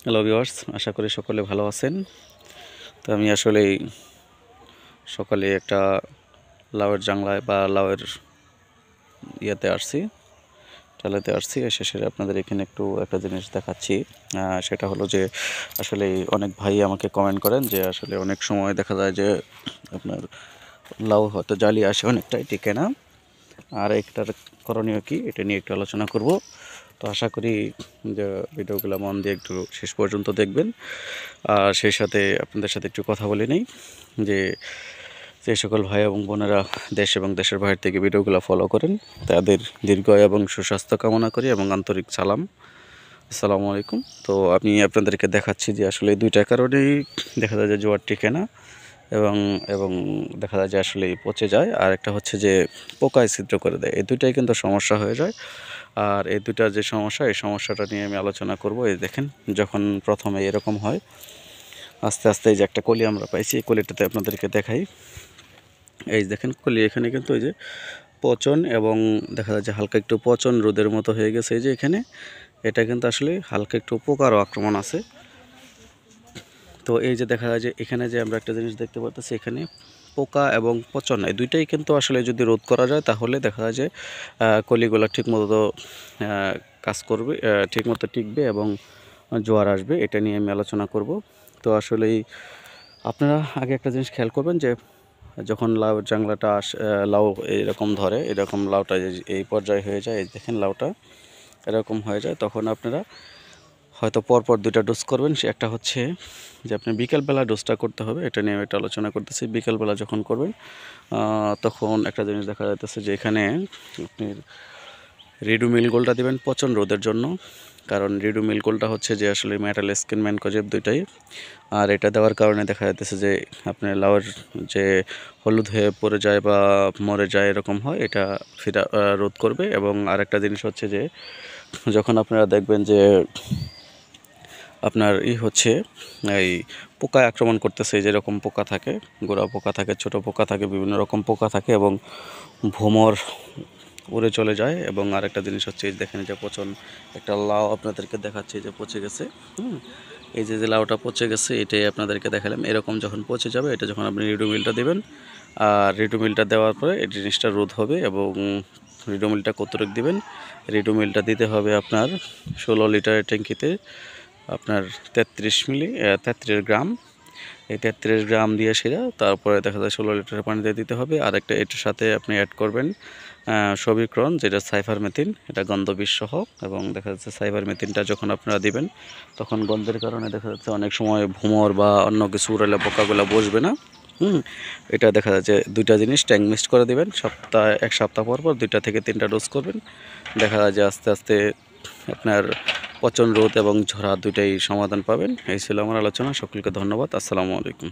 Hello viewers, আশা করি সকলে ভালো আছেন। তো আমি আসলে সকালে একটা লাউয়ের জাংলায় বা লাউয়ের ইয়েতে আসছি, টালেতে আসছি। এসে সেরে আপনাদের এখানে একটু একটা জিনিস দেখাচ্ছি। সেটা হলো যে আসলে অনেক ভাই আমাকে কমেন্ট করেন যে আসলে অনেক সময় দেখা যায় যে আপনার লাউ হয়তো জালি আসে, অনেকটাই টিকে না। আর একটার করণীয় কি, এটা নিয়ে একটু আলোচনা করব। তো আশা করি যে ভিডিওগুলো মন দিয়ে একটু শেষ পর্যন্ত দেখবেন। আর সেই সাথে আপনাদের সাথে একটু কথা বলে নেই যে যে সকল ভাই এবং বোনেরা দেশ এবং দেশের বাইরে থেকে ভিডিওগুলো ফলো করেন, তাদের দীর্ঘায়ু এবং সুস্বাস্থ্য কামনা করি এবং আন্তরিক সালাম। আসসালামু আলাইকুম। তো আমি আপনাদেরকে দেখাচ্ছি যে আসলে এই দুইটা কারণেই দেখা যায় যে জোয়ার টিকে না এবং এবং দেখা যায় যে আসলে পচে যায়। আর একটা হচ্ছে যে পোকায় ছিদ্র করে দেয়। এই দুইটাই কিন্তু সমস্যা হয়ে যায়। আর এই দুইটা যে সমস্যা, এই সমস্যাটা নিয়ে আমি আলোচনা করব। এই দেখেন, যখন প্রথমে এরকম হয়, আস্তে আস্তে এই যে একটা কলি আমরা পাইছি, এই কলিটাতে আপনাদেরকে দেখাই। এই দেখেন কলি, এখানে কিন্তু এই যে পচন এবং দেখা যায় যে হালকা একটু পচন রোদের মতো হয়ে গেছে। এই যে এখানে এটা কিন্তু আসলে হালকা একটু পোকারও আক্রমণ আছে। তো এই যে দেখা যায় যে এখানে যে আমরা একটা জিনিস দেখতে পাচ্ছি, এখানে পোকা এবং পচন এই দুইটাই কিন্তু আসলে যদি রোধ করা যায়, তাহলে দেখা যায় যে কলিগুলো ঠিকমতো কাজ করবে, ঠিকমতো টিকবে এবং জোয়ার আসবে। এটা নিয়ে আমি আলোচনা করব। তো আসলেই আপনারা আগে একটা জিনিস খেয়াল করবেন যে যখন লাউ জাংলাটা লাউ এরকম ধরে, এরকম লাউটা এই পর্যায়ে হয়ে যায়, এই দেখেন লাউটা এরকম হয়ে যায়, তখন আপনারা হয়তো পরপর দুইটা ডোজ করবেন। সে একটা হচ্ছে যে আপনি বিকেলবেলা ডোজটা করতে হবে, এটা নিয়ে একটা আলোচনা করতেছি। বিকেলবেলা যখন করবেন তখন একটা জিনিস দেখা যাইতেছে যে এখানে আপনি রিডুমিল গোলটা দেবেন পচন রোধের জন্য। কারণ রিডুমিল গোলটা হচ্ছে যে আসলে মেটাল স্কিন ম্যানকোজেব দুইটাই। আর এটা দেওয়ার কারণে দেখা যাইতেছে যে আপনার লাউয়ের যে হলুদ হয়ে পড়ে যায় বা মরে যায় এরকম হয়, এটা ফিরা রোধ করবে। এবং আরেকটা জিনিস হচ্ছে যে যখন আপনারা দেখবেন যে আপনার হচ্ছে এই পোকায় আক্রমণ করতেছে, যেরকম পোকা থাকে, গোড়া পোকা থাকে, ছোট পোকা থাকে, বিভিন্ন রকম পোকা থাকে এবং ভোমর উড়ে চলে যায়। এবং আরেকটা জিনিস হচ্ছে এই দেখেন যে পচন, একটা লাউ আপনাদেরকে দেখাচ্ছি যে পচে গেছে। এই যে যে লাউটা পচে গেছে, এটাই আপনাদেরকে দেখালাম। এরকম যখন পচে যাবে, এটা যখন আপনি রিডুমিলটা দেবেন, আর রিডুমিলটা দেওয়ার পরে এই জিনিসটা রোধ হবে। এবং রিডুমিলটা কতটুকু দিবেন, রিডুমিলটা দিতে হবে আপনার 16 লিটারের ট্যাঙ্কিতে আপনার 33 গ্রাম। এই 33 গ্রাম দিয়ে সেরা, তারপরে দেখা যায় 16 লিটার পানিতে দিতে হবে। আর একটা এটার সাথে আপনি অ্যাড করবেন সবিক্রন, যেটা সাইফারমেথিন, এটা গন্ধবিষ সহ। এবং দেখা যাচ্ছে সাইফারমেথিনটা যখন আপনারা দিবেন, তখন গন্ধের কারণে দেখা যাচ্ছে অনেক সময় ভোমর বা অন্য কিছু উড়ালে পোকাগুলো বসবে না। এটা দেখা যাচ্ছে দুইটা জিনিস ট্যাঙ্ক মিক্সড করে দিবেন। এক সপ্তাহ পর পর 2টা থেকে 3টা ডোজ করবেন। দেখা যায় যে আস্তে আস্তে আপনার পচন রোধ এবং ঝরা দুইটাই সমাধান পাবেন। এই ছিল আমার আলোচনা। সকলকে ধন্যবাদ। আসসালামু আলাইকুম।